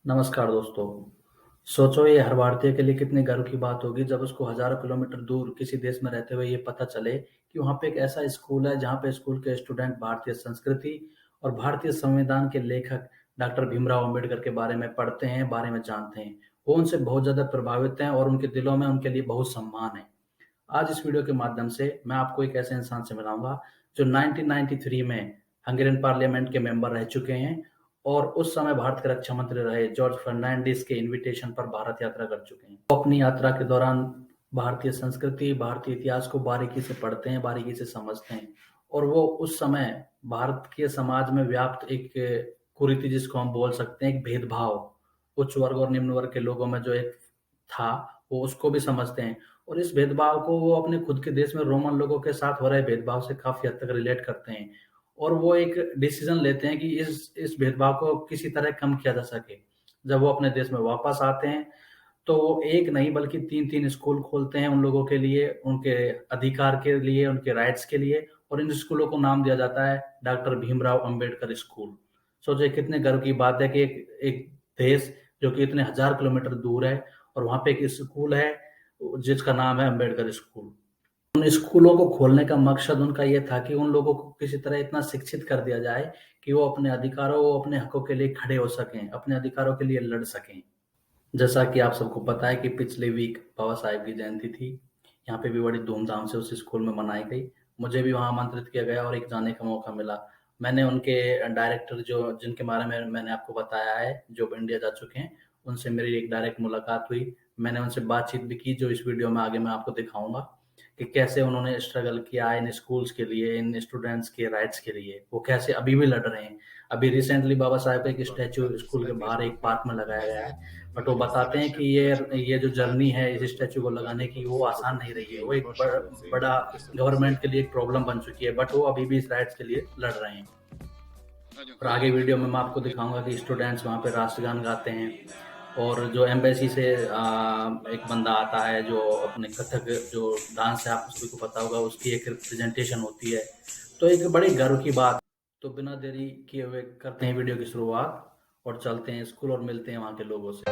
नमस्कार दोस्तों। सोचो ये हर भारतीय के लिए कितनी गर्व की बात होगी जब उसको हजारों किलोमीटर दूर किसी देश में रहते हुए ये पता चले कि वहाँ पे एक ऐसा स्कूल है जहाँ पे स्कूल के स्टूडेंट भारतीय संस्कृति और भारतीय संविधान के लेखक डॉक्टर भीमराव अंबेडकर के बारे में पढ़ते हैं, बारे में जानते हैं। वो उनसे बहुत ज्यादा प्रभावित हैं और उनके दिलों में उनके लिए बहुत सम्मान है। आज इस वीडियो के माध्यम से मैं आपको एक ऐसे इंसान से मिलाऊंगा जो 1993 में हंगेरियन पार्लियामेंट के मेंबर रह चुके हैं और उस समय भारत के रक्षा मंत्री रहे जॉर्ज फर्नांडिस के इनविटेशन पर भारत यात्रा कर चुके हैं। वो अपनी यात्रा के दौरान भारतीय संस्कृति, भारतीय इतिहास को बारीकी से पढ़ते हैं, बारीकी से समझते हैं और वो उस समय भारत के समाज में व्याप्त एक कुरीति, जिसको हम बोल सकते हैं एक भेदभाव, उच्च वर्ग और निम्न वर्ग के लोगों में जो एक था, वो उसको भी समझते हैं और इस भेदभाव को वो अपने खुद के देश में रोमन लोगों के साथ हो रहे भेदभाव से काफी हद तक रिलेट करते हैं और वो एक डिसीजन लेते हैं कि इस भेदभाव को किसी तरह कम किया जा सके। जब वो अपने देश में वापस आते हैं तो वो एक नहीं बल्कि तीन तीन स्कूल खोलते हैं उन लोगों के लिए, उनके अधिकार के लिए, उनके राइट्स के लिए, और इन स्कूलों को नाम दिया जाता है डॉक्टर भीमराव अंबेडकर स्कूल। सोचिए कितने गर्व की बात है कि एक देश जो कि इतने हजार किलोमीटर दूर है और वहां पे एक स्कूल है जिसका नाम है अंबेडकर स्कूल। उन स्कूलों को खोलने का मकसद उनका ये था कि उन लोगों को किसी तरह इतना शिक्षित कर दिया जाए कि वो अपने अधिकारों, वो अपने हकों के लिए खड़े हो सकें, अपने अधिकारों के लिए लड़ सकें। जैसा कि आप सबको पता है कि पिछले वीक बाबा साहेब की जयंती थी। यहाँ पे भी बड़ी धूमधाम से उस स्कूल में मनाई गई। मुझे भी वहाँ आमंत्रित किया गया और एक जाने का मौका मिला। मैंने उनके डायरेक्टर, जो जिनके बारे में मैंने आपको बताया है, जो इंडिया जा चुके हैं, उनसे मेरी एक डायरेक्ट मुलाकात हुई। मैंने उनसे बातचीत भी की, जो इस वीडियो में आगे मैं आपको दिखाऊंगा कि कैसे उन्होंने स्ट्रगल किया इन स्कूल्स के लिए, इन स्टूडेंट्स के राइट्स के लिए, वो कैसे अभी भी लड़ रहे हैं। अभी रिसेंटली बाबा साहेब का एक स्टैचू स्कूल के बाहर एक पार्क में लगाया गया है। बट वो बताते हैं कि ये जो जर्नी है इस स्टैचू को लगाने की, वो आसान नहीं रही है। वो एक बड़ा गवर्नमेंट के लिए एक प्रॉब्लम बन चुकी है, बट वो अभी भी इस राइट्स के लिए लड़ रहे हैं। और आगे वीडियो में मैं आपको दिखाऊंगा कि स्टूडेंट्स वहाँ पे राष्ट्रगान गाते हैं और जो एम्बेसी से एक बंदा आता है जो अपने कथक जो डांस है, आप सभी को पता होगा, उसकी एक रिप्रेजेंटेशन होती है। तो एक बड़ी गर्व की बात। तो बिना देरी किए हुए करते हैं वीडियो की शुरुआत और चलते हैं स्कूल और मिलते हैं वहाँ के लोगों से।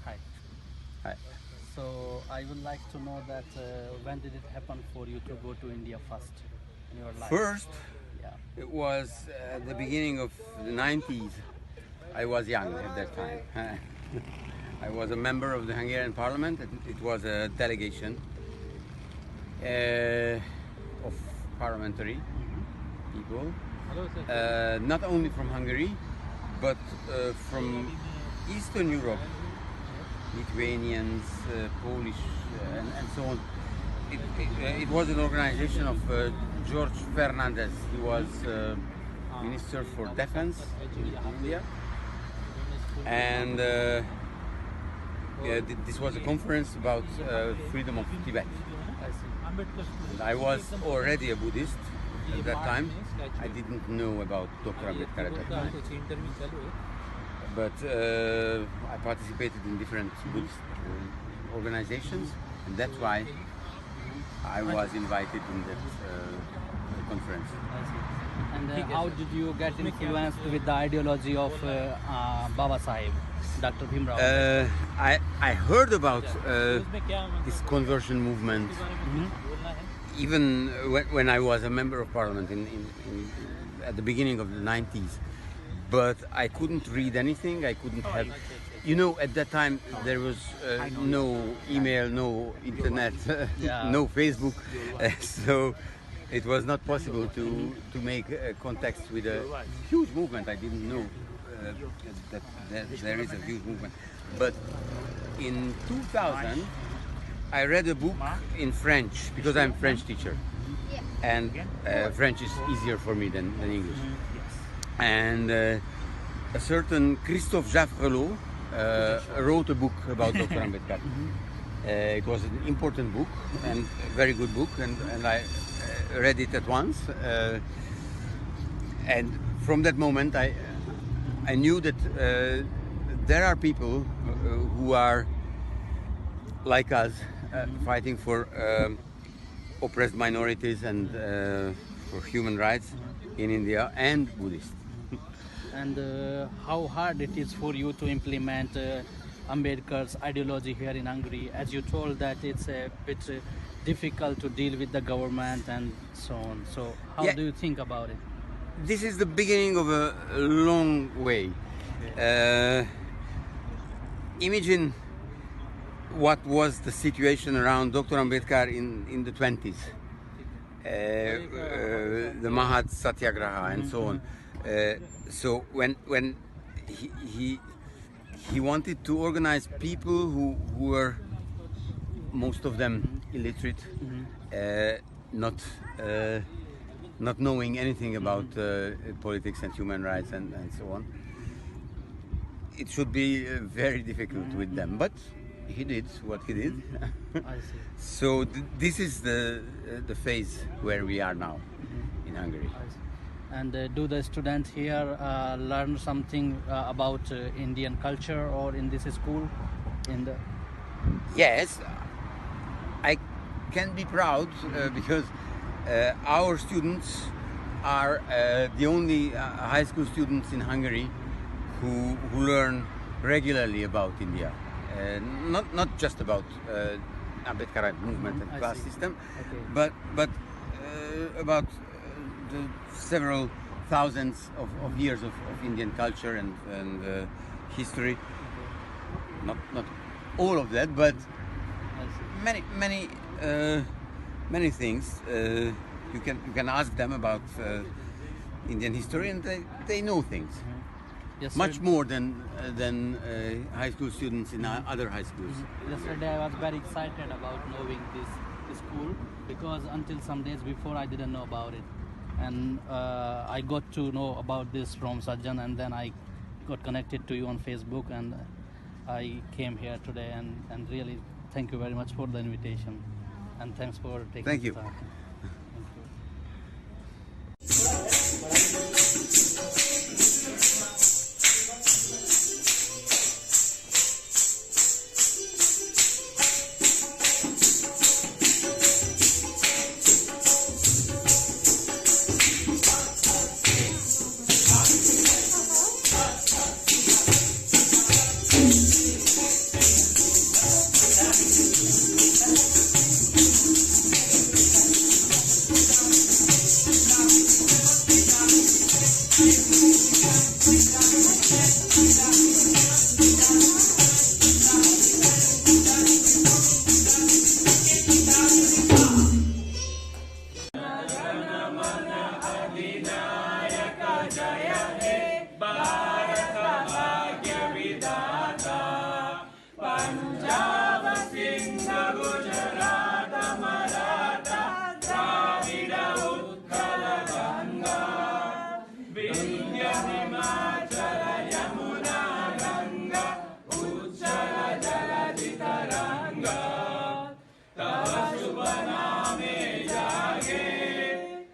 Hi. Hi. So I would like to know that when did it happen for you to go to India first in your life? First, Yeah. it was the beginning of the 90s. I was young at that time. I was a member of the Hungarian parliament. It was a delegation of parliamentary people, not only from Hungary, but from Eastern Europe, Lithuanians, Polish, and so on. It was an organization of George Fernandez. He was Minister for Defense in India, and this was a conference about freedom of Tibet. And I was already a Buddhist at that time. I didn't know about Dr. Ambedkar at that time, but I participated in different Buddhist organizations, and that's why I was invited in that conference. And how did you get influenced with the ideology of Baba Sahib, Dr. Bhimrao? I heard about this conversion movement even when I was a member of parliament at the beginning of the 90s. But I couldn't read anything. I couldn't have, at that time there was no email, no internet, no Facebook, so it was not possible to make contacts with a huge movement. I didn't know that there is a huge movement. But in 2000, I read a book in French because I'm a French teacher, and French is easier for me than English. And a certain Christophe Jaffrelot wrote a book about Dr. Ambedkar. It was an important book and a very good book, and I read it at once. And from that moment, I knew that there are people who are like us, fighting for oppressed minorities and for human rights in India, and Buddhists. And how hard it is for you to implement Ambedkar's ideology here in Hungary? As you told that it's a bit difficult to deal with the government and so on. So how do you think about it? This is the beginning of a long way. Imagine what was the situation around Dr. Ambedkar in the 20s, the Mahat Satyagraha and so on. So when he wanted to organize people who were, most of them illiterate, not knowing anything about politics and human rights and so on, it should be very difficult with them. But he did what he did. I see. So this is the phase where we are now in Hungary. And do the students here learn something about Indian culture or in this school? Yes, I can be proud because our students are the only high school students in Hungary who learn regularly about India. Not just about Ambedkarite movement and class system, but about the several thousands of years of Indian culture and history. Not all of that, but many things. You can ask them about Indian history, and they know things. Yes, much more than high school students in other high schools. Yesterday I was very excited about knowing this school because until some days before I didn't know about it, and I got to know about this from Sajjan, and then I got connected to you on Facebook, and I came here today, and really thank you very much for the invitation, and thanks for taking Thank you. the time.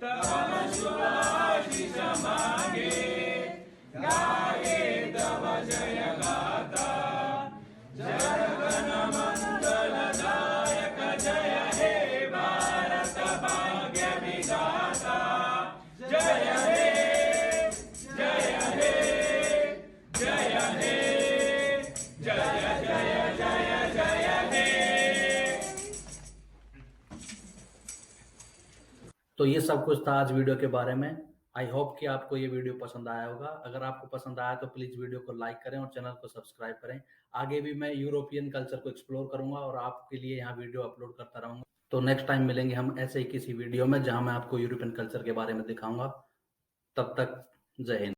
Tava Shubha Shishama तो ये सब कुछ था आज video के बारे में। I hope कि आपको ये वीडियो पसंद आया होगा। अगर आपको पसंद आया तो प्लीज वीडियो को लाइक करें और चैनल को सब्सक्राइब करें। आगे भी मैं यूरोपियन कल्चर को एक्सप्लोर करूंगा और आपके लिए यहाँ वीडियो अपलोड करता रहूंगा। तो नेक्स्ट टाइम मिलेंगे हम ऐसे ही किसी वीडियो में जहां मैं आपको यूरोपियन कल्चर के बारे में दिखाऊंगा। तब तक जय हिंद।